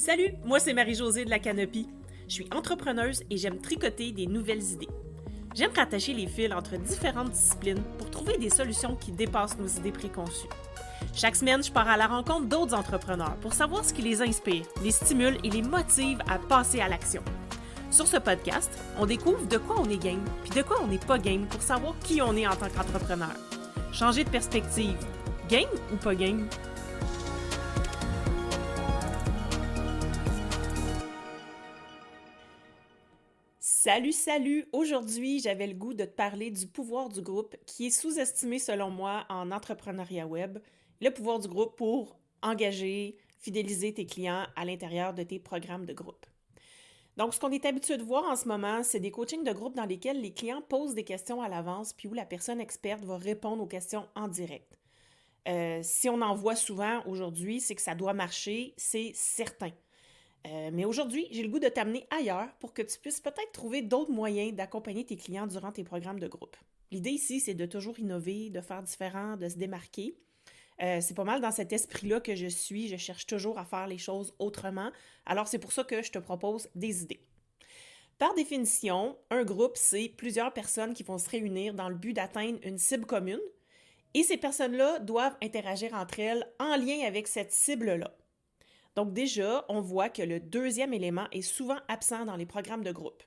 Salut, moi c'est Marie-Josée de la Canopy. Je suis entrepreneuse et j'aime tricoter des nouvelles idées. J'aime rattacher les fils entre différentes disciplines pour trouver des solutions qui dépassent nos idées préconçues. Chaque semaine, je pars à la rencontre d'autres entrepreneurs pour savoir ce qui les inspire, les stimule et les motive à passer à l'action. Sur ce podcast, on découvre de quoi on est game, puis de quoi on n'est pas game pour savoir qui on est en tant qu'entrepreneur. Changer de perspective, game ou pas game? Salut! Aujourd'hui, j'avais le goût de te parler du pouvoir du groupe qui est sous-estimé selon moi en entrepreneuriat web. Le pouvoir du groupe pour engager, fidéliser tes clients à l'intérieur de tes programmes de groupe. Donc, ce qu'on est habitué de voir en ce moment, c'est des coachings de groupe dans lesquels les clients posent des questions à l'avance puis où la personne experte va répondre aux questions en direct. Si on en voit souvent aujourd'hui, c'est que ça doit marcher, c'est certain. Mais aujourd'hui, j'ai le goût de t'amener ailleurs pour que tu puisses peut-être trouver d'autres moyens d'accompagner tes clients durant tes programmes de groupe. L'idée ici, c'est de toujours innover, de faire différent, de se démarquer. C'est pas mal dans cet esprit-là que je suis. Je cherche toujours à faire les choses autrement. Alors, c'est pour ça que je te propose des idées. Par définition, un groupe, c'est plusieurs personnes qui vont se réunir dans le but d'atteindre une cible commune. Et ces personnes-là doivent interagir entre elles en lien avec cette cible-là. Donc déjà, on voit que le deuxième élément est souvent absent dans les programmes de groupe.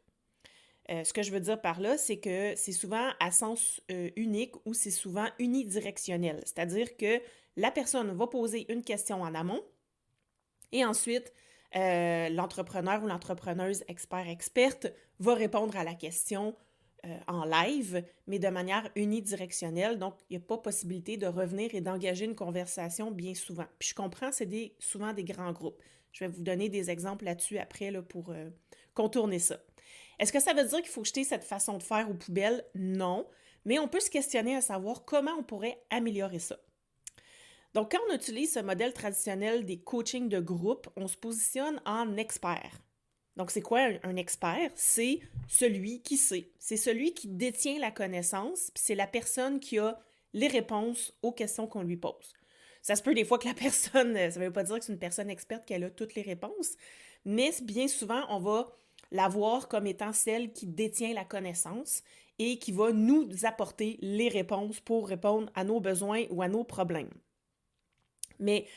Ce que je veux dire par là, c'est que c'est souvent à sens unique ou c'est souvent unidirectionnel. C'est-à-dire que la personne va poser une question en amont et ensuite, l'entrepreneur ou l'entrepreneuse expert-experte va répondre à la question en live, mais de manière unidirectionnelle. Donc, il n'y a pas possibilité de revenir et d'engager une conversation bien souvent. Puis je comprends, c'est souvent des grands groupes. Je vais vous donner des exemples là-dessus après là, pour contourner ça. Est-ce que ça veut dire qu'il faut jeter cette façon de faire aux poubelles? Non, mais on peut se questionner à savoir comment on pourrait améliorer ça. Donc, quand on utilise ce modèle traditionnel des coachings de groupe, on se positionne en expert. Donc, c'est quoi un expert? C'est celui qui sait. C'est celui qui détient la connaissance, puis c'est la personne qui a les réponses aux questions qu'on lui pose. Ça se peut des fois que la personne, ça ne veut pas dire que c'est une personne experte qu'elle a toutes les réponses, mais bien souvent, on va la voir comme étant celle qui détient la connaissance et qui va nous apporter les réponses pour répondre à nos besoins ou à nos problèmes. Mais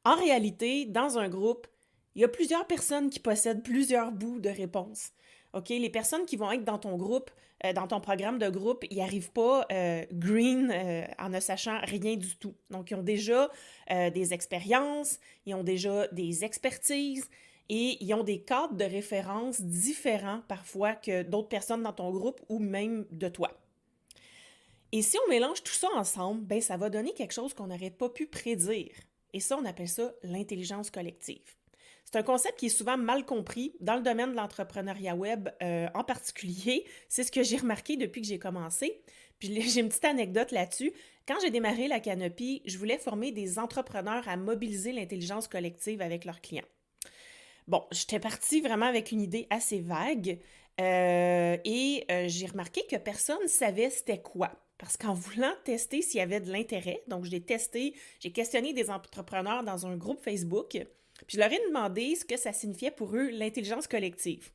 en réalité, dans un groupe, il y a plusieurs personnes qui possèdent plusieurs bouts de réponses. OK? Les personnes qui vont être dans ton groupe, dans ton programme de groupe, ils n'arrivent pas green en ne sachant rien du tout. Donc, ils ont déjà des expériences, ils ont déjà des expertises et ils ont des cadres de référence différents parfois que d'autres personnes dans ton groupe ou même de toi. Et si on mélange tout ça ensemble, ben ça va donner quelque chose qu'on n'aurait pas pu prédire. Et ça, on appelle ça l'intelligence collective. C'est un concept qui est souvent mal compris dans le domaine de l'entrepreneuriat web en particulier. C'est ce que j'ai remarqué depuis que j'ai commencé. Puis j'ai une petite anecdote là-dessus. Quand j'ai démarré la Canopy, je voulais former des entrepreneurs à mobiliser l'intelligence collective avec leurs clients. Bon, j'étais partie vraiment avec une idée assez vague et j'ai remarqué que personne ne savait c'était quoi. Parce qu'en voulant tester s'il y avait de l'intérêt, donc je l'ai testé, j'ai questionné des entrepreneurs dans un groupe Facebook, puis je leur ai demandé ce que ça signifiait pour eux l'intelligence collective.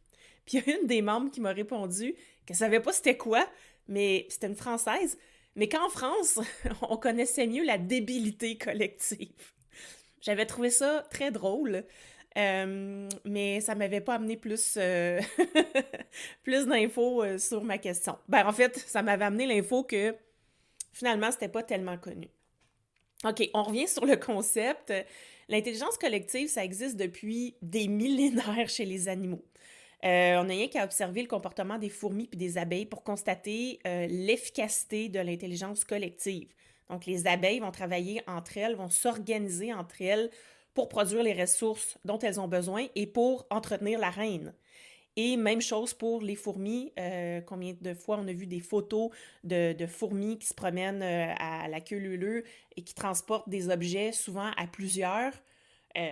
Puis il y a une des membres qui m'a répondu qu'elle ne savait pas c'était quoi, mais c'était une Française, mais qu'en France, on connaissait mieux la débilité collective. J'avais trouvé ça très drôle. Mais ça m'avait pas amené plus, plus d'infos sur ma question. Ben, en fait, ça m'avait amené l'info que finalement, c'était pas tellement connu. OK, on revient sur le concept. L'intelligence collective, ça existe depuis des millénaires chez les animaux. On n'a rien qu'à observer le comportement des fourmis puis des abeilles pour constater l'efficacité de l'intelligence collective. Donc, les abeilles vont travailler entre elles, vont s'organiser entre elles pour produire les ressources dont elles ont besoin et pour entretenir la reine. Et même chose pour les fourmis. Combien de fois on a vu des photos de fourmis qui se promènent à la queue leu-leu et qui transportent des objets, souvent à plusieurs,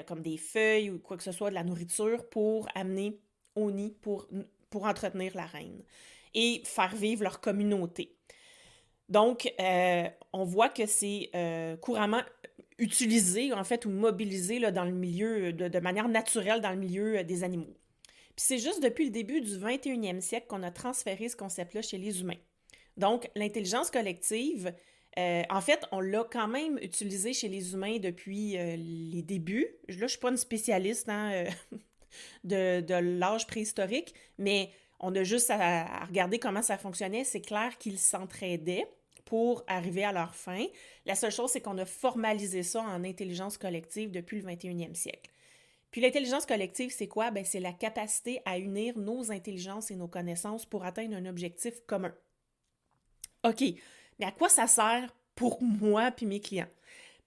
comme des feuilles ou quoi que ce soit, de la nourriture, pour amener au nid, pour entretenir la reine et faire vivre leur communauté. Donc, on voit que c'est couramment utilisée, en fait, ou mobilisée là, dans le milieu, de manière naturelle dans le milieu des animaux. Puis c'est juste depuis le début du 21e siècle qu'on a transféré ce concept-là chez les humains. Donc, l'intelligence collective, en fait, on l'a quand même utilisé chez les humains depuis les débuts. Là, je ne suis pas une spécialiste hein, de l'âge préhistorique, mais on a juste à regarder comment ça fonctionnait. C'est clair qu'ils s'entraidaient pour arriver à leur fin. La seule chose, c'est qu'on a formalisé ça en intelligence collective depuis le 21e siècle. Puis l'intelligence collective, c'est quoi? Ben, c'est la capacité à unir nos intelligences et nos connaissances pour atteindre un objectif commun. OK, mais à quoi ça sert pour moi puis mes clients?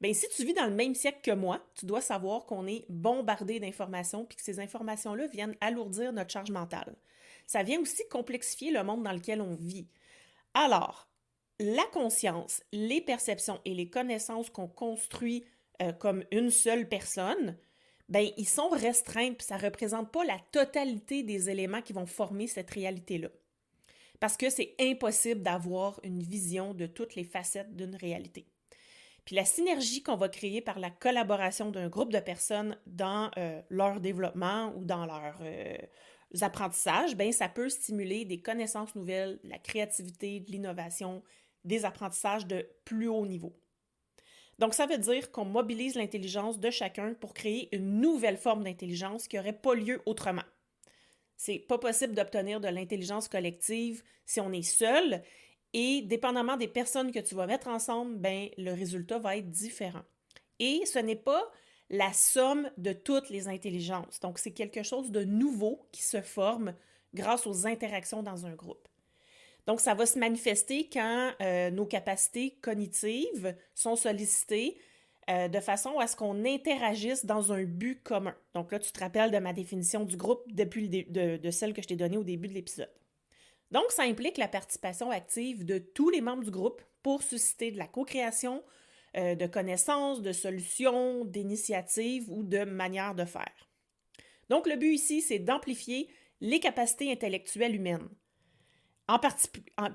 Bien, si tu vis dans le même siècle que moi, tu dois savoir qu'on est bombardé d'informations puis que ces informations-là viennent alourdir notre charge mentale. Ça vient aussi complexifier le monde dans lequel on vit. Alors, la conscience, les perceptions et les connaissances qu'on construit comme une seule personne, ben ils sont restreints puis ça ne représente pas la totalité des éléments qui vont former cette réalité-là. Parce que c'est impossible d'avoir une vision de toutes les facettes d'une réalité. Puis la synergie qu'on va créer par la collaboration d'un groupe de personnes dans leur développement ou dans leurs apprentissages, ben ça peut stimuler des connaissances nouvelles, de la créativité, de l'innovation, des apprentissages de plus haut niveau. Donc, ça veut dire qu'on mobilise l'intelligence de chacun pour créer une nouvelle forme d'intelligence qui n'aurait pas lieu autrement. C'est pas possible d'obtenir de l'intelligence collective si on est seul et dépendamment des personnes que tu vas mettre ensemble, ben, le résultat va être différent. Et ce n'est pas la somme de toutes les intelligences. Donc, c'est quelque chose de nouveau qui se forme grâce aux interactions dans un groupe. Donc, ça va se manifester quand nos capacités cognitives sont sollicitées de façon à ce qu'on interagisse dans un but commun. Donc là, tu te rappelles de ma définition du groupe depuis de celle que je t'ai donnée au début de l'épisode. Donc, ça implique la participation active de tous les membres du groupe pour susciter de la co-création, de connaissances, de solutions, d'initiatives ou de manières de faire. Donc, le but ici, c'est d'amplifier les capacités intellectuelles humaines.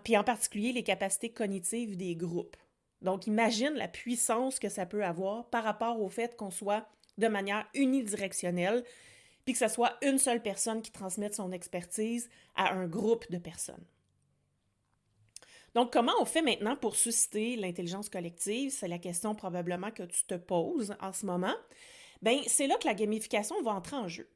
Puis en particulier les capacités cognitives des groupes. Donc, imagine la puissance que ça peut avoir par rapport au fait qu'on soit de manière unidirectionnelle, puis que ce soit une seule personne qui transmette son expertise à un groupe de personnes. Donc, comment on fait maintenant pour susciter l'intelligence collective? C'est la question probablement que tu te poses en ce moment. Bien, c'est là que la gamification va entrer en jeu.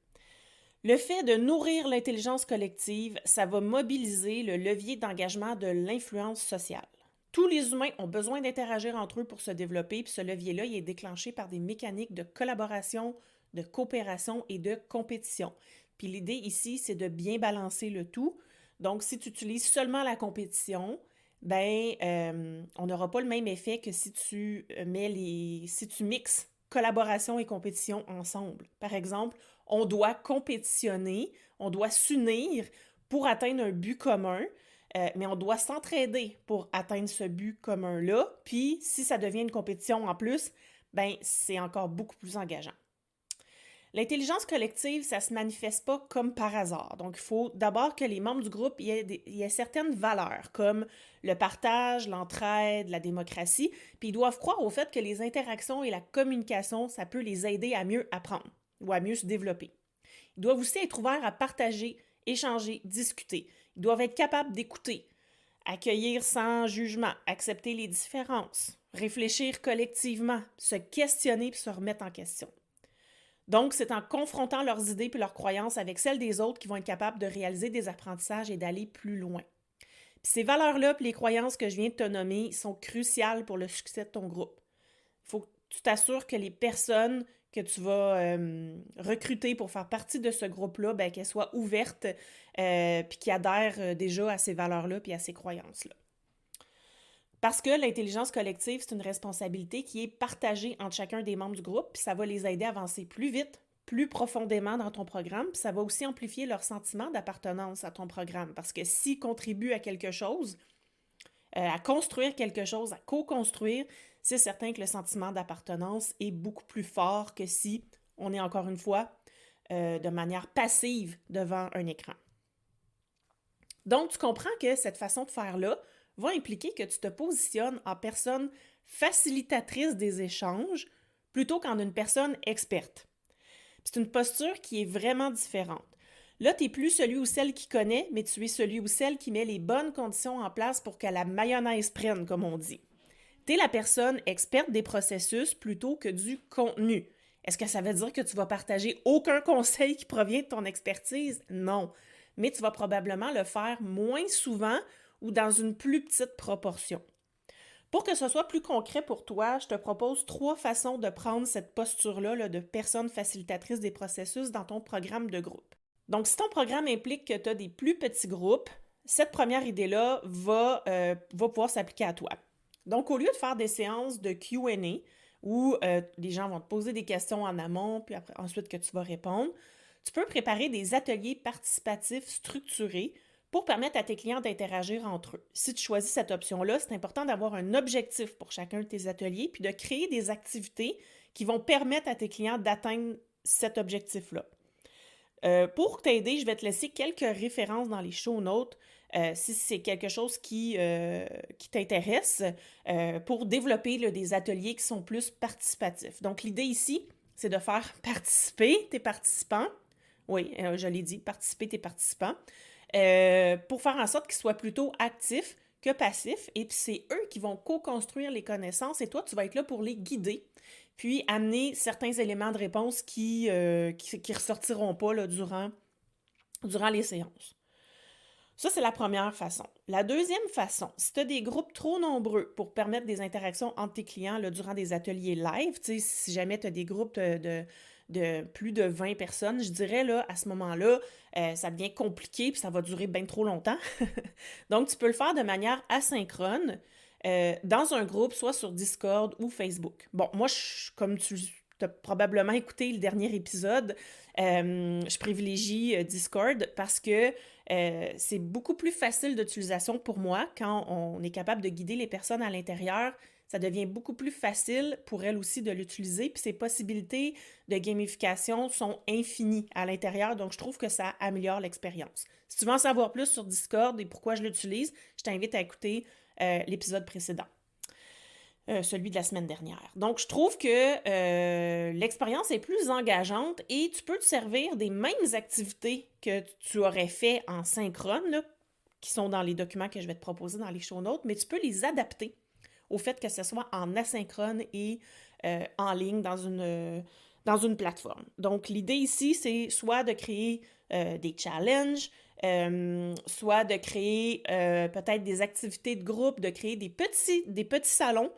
Le fait de nourrir l'intelligence collective, ça va mobiliser le levier d'engagement de l'influence sociale. Tous les humains ont besoin d'interagir entre eux pour se développer, puis ce levier-là, il est déclenché par des mécaniques de collaboration, de coopération et de compétition. Puis l'idée ici, c'est de bien balancer le tout. Donc, si tu utilises seulement la compétition, ben, on n'aura pas le même effet que si tu mixes collaboration et compétition ensemble. Par exemple, on doit compétitionner, on doit s'unir pour atteindre un but commun, mais on doit s'entraider pour atteindre ce but commun-là. Puis, si ça devient une compétition en plus, ben c'est encore beaucoup plus engageant. L'intelligence collective, ça ne se manifeste pas comme par hasard. Donc, il faut d'abord que les membres du groupe aient certaines valeurs, comme le partage, l'entraide, la démocratie, puis ils doivent croire au fait que les interactions et la communication, ça peut les aider à mieux apprendre ou à mieux se développer. Ils doivent aussi être ouverts à partager, échanger, discuter. Ils doivent être capables d'écouter, accueillir sans jugement, accepter les différences, réfléchir collectivement, se questionner puis se remettre en question. Donc, c'est en confrontant leurs idées et leurs croyances avec celles des autres qu'ils vont être capables de réaliser des apprentissages et d'aller plus loin. Puis ces valeurs-là et les croyances que je viens de te nommer sont cruciales pour le succès de ton groupe. Il faut que tu t'assures que les personnes que tu vas recruter pour faire partie de ce groupe-là, ben, qu'elles soient ouvertes puis qu'ils adhèrent déjà à ces valeurs-là puis à ces croyances-là. Parce que l'intelligence collective, c'est une responsabilité qui est partagée entre chacun des membres du groupe, puis ça va les aider à avancer plus vite, plus profondément dans ton programme, puis ça va aussi amplifier leur sentiment d'appartenance à ton programme. Parce que s'ils contribuent à quelque chose, à construire quelque chose, à co-construire, c'est certain que le sentiment d'appartenance est beaucoup plus fort que si on est encore une fois de manière passive devant un écran. Donc, tu comprends que cette façon de faire-là va impliquer que tu te positionnes en personne facilitatrice des échanges plutôt qu'en une personne experte. C'est une posture qui est vraiment différente. Là, tu n'es plus celui ou celle qui connaît, mais tu es celui ou celle qui met les bonnes conditions en place pour que la mayonnaise prenne, comme on dit. Tu es la personne experte des processus plutôt que du contenu. Est-ce que ça veut dire que tu vas partager aucun conseil qui provient de ton expertise? Non. Mais tu vas probablement le faire moins souvent ou dans une plus petite proportion. Pour que ce soit plus concret pour toi, je te propose 3 façons de prendre cette posture-là là, de personne facilitatrice des processus dans ton programme de groupe. Donc, si ton programme implique que tu as des plus petits groupes, cette première idée-là va pouvoir s'appliquer à toi. Donc, au lieu de faire des séances de Q&A où les gens vont te poser des questions en amont, puis ensuite que tu vas répondre, tu peux préparer des ateliers participatifs structurés pour permettre à tes clients d'interagir entre eux. Si tu choisis cette option-là, c'est important d'avoir un objectif pour chacun de tes ateliers, puis de créer des activités qui vont permettre à tes clients d'atteindre cet objectif-là. Pour t'aider, je vais te laisser quelques références dans les show notes si c'est quelque chose qui t'intéresse pour développer là, des ateliers qui sont plus participatifs. Donc, l'idée ici, c'est de faire participer tes participants. Oui, je l'ai dit, participer tes participants pour faire en sorte qu'ils soient plutôt actifs que passifs. Et puis, c'est eux qui vont co-construire les connaissances et toi, tu vas être là pour les guider puis amener certains éléments de réponse qui ressortiront pas là, durant les séances. Ça, c'est la première façon. La deuxième façon, si tu as des groupes trop nombreux pour permettre des interactions entre tes clients là, durant des ateliers live, si jamais tu as des groupes de plus de 20 personnes, je dirais là, à ce moment-là, ça devient compliqué puis ça va durer bien trop longtemps. Donc, tu peux le faire de manière asynchrone dans un groupe, soit sur Discord ou Facebook. Bon, moi, comme tu as probablement écouté le dernier épisode, je privilégie Discord parce que c'est beaucoup plus facile d'utilisation pour moi quand on est capable de guider les personnes à l'intérieur. Ça devient beaucoup plus facile pour elles aussi de l'utiliser, puis ces possibilités de gamification sont infinies à l'intérieur, donc je trouve que ça améliore l'expérience. Si tu veux en savoir plus sur Discord et pourquoi je l'utilise, je t'invite à écouter l'épisode précédent, celui de la semaine dernière. Donc, je trouve que l'expérience est plus engageante et tu peux te servir des mêmes activités que tu aurais fait en synchrone, là, qui sont dans les documents que je vais te proposer dans les show notes, mais tu peux les adapter au fait que ce soit en asynchrone et en ligne dans une plateforme. Donc, l'idée ici, c'est soit de créer des challenges, soit de créer peut-être des activités de groupe, de créer des petits salons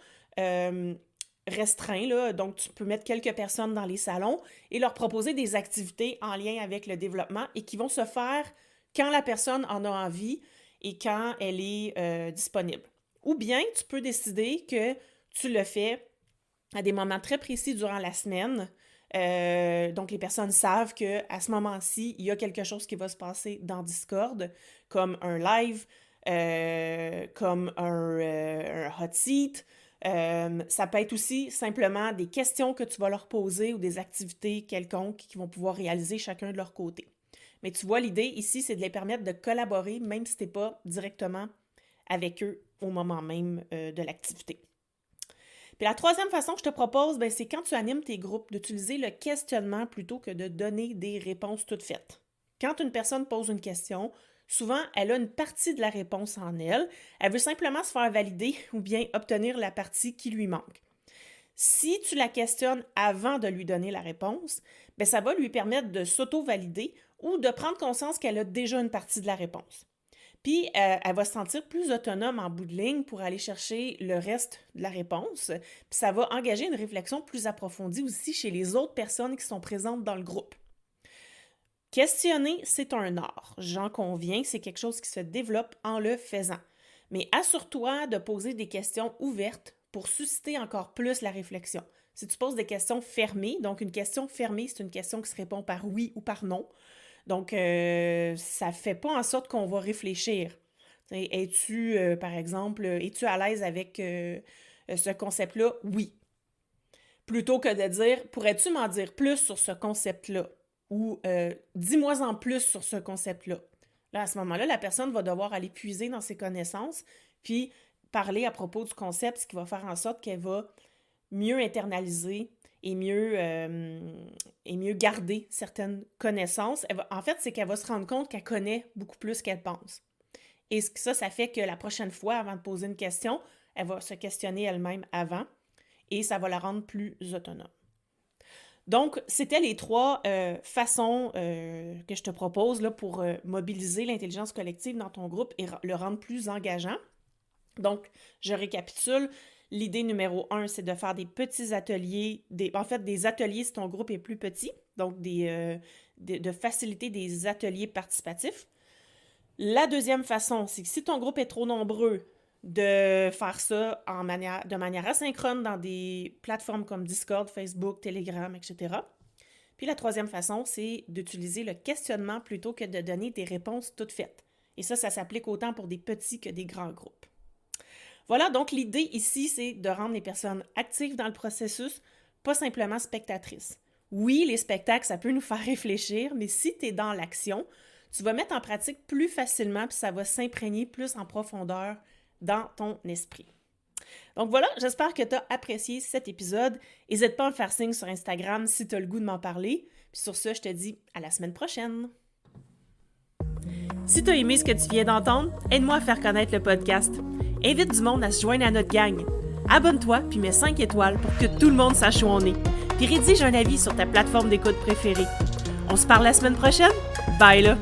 restreints, là. Donc, tu peux mettre quelques personnes dans les salons et leur proposer des activités en lien avec le développement et qui vont se faire quand la personne en a envie et quand elle est disponible. Ou bien, tu peux décider que tu le fais à des moments très précis durant la semaine. Donc, les personnes savent qu'à ce moment-ci, il y a quelque chose qui va se passer dans Discord, comme un live, comme un hot seat. Ça peut être aussi simplement des questions que tu vas leur poser ou des activités quelconques qu'ils vont pouvoir réaliser chacun de leur côté. Mais tu vois, l'idée ici, c'est de les permettre de collaborer, même si tu n'es pas directement avec eux au moment même de l'activité. Puis la troisième façon que je te propose, c'est quand tu animes tes groupes, d'utiliser le questionnement plutôt que de donner des réponses toutes faites. Quand une personne pose une question, souvent, elle a une partie de la réponse en elle. Elle veut simplement se faire valider ou bien obtenir la partie qui lui manque. Si tu la questionnes avant de lui donner la réponse, ça va lui permettre de s'auto-valider ou de prendre conscience qu'elle a déjà une partie de la réponse. Puis, elle va se sentir plus autonome en bout de ligne pour aller chercher le reste de la réponse. Puis, ça va engager une réflexion plus approfondie aussi chez les autres personnes qui sont présentes dans le groupe. Questionner, c'est un art. J'en conviens, c'est quelque chose qui se développe en le faisant. Mais assure-toi de poser des questions ouvertes pour susciter encore plus la réflexion. Si tu poses des questions fermées, donc une question fermée, c'est une question qui se répond par oui ou par non. Donc, ça ne fait pas en sorte qu'on va réfléchir. Par exemple, es-tu à l'aise avec ce concept-là? Oui. Plutôt que de dire, pourrais-tu m'en dire plus sur ce concept-là? Ou dis-moi en plus sur ce concept-là. Là, à ce moment-là, la personne va devoir aller puiser dans ses connaissances, puis parler à propos du concept, ce qui va faire en sorte qu'elle va mieux internaliser et mieux garder certaines connaissances. En fait, c'est qu'elle va se rendre compte qu'elle connaît beaucoup plus qu'elle pense. Et ça fait que la prochaine fois, avant de poser une question, elle va se questionner elle-même avant et ça va la rendre plus autonome. Donc, c'était les 3 façons que je te propose là, pour mobiliser l'intelligence collective dans ton groupe et le rendre plus engageant. Donc, je récapitule. L'idée numéro 1, c'est de faire des petits ateliers, des ateliers si ton groupe est plus petit, donc de faciliter des ateliers participatifs. La deuxième façon, c'est que si ton groupe est trop nombreux, de faire ça de manière asynchrone dans des plateformes comme Discord, Facebook, Telegram, etc. Puis la troisième façon, c'est d'utiliser le questionnement plutôt que de donner des réponses toutes faites. Et ça s'applique autant pour des petits que des grands groupes. Voilà, donc l'idée ici, c'est de rendre les personnes actives dans le processus, pas simplement spectatrices. Oui, les spectacles, ça peut nous faire réfléchir, mais si tu es dans l'action, tu vas mettre en pratique plus facilement, puis ça va s'imprégner plus en profondeur dans ton esprit. Donc voilà, j'espère que tu as apprécié cet épisode. N'hésite pas à me faire signe sur Instagram si tu as le goût de m'en parler. Puis sur ce, je te dis à la semaine prochaine. Si tu as aimé ce que tu viens d'entendre, aide-moi à faire connaître le podcast. Invite du monde à se joindre à notre gang. Abonne-toi puis mets 5 étoiles pour que tout le monde sache où on est. Puis rédige un avis sur ta plateforme d'écoute préférée. On se parle la semaine prochaine? Bye là!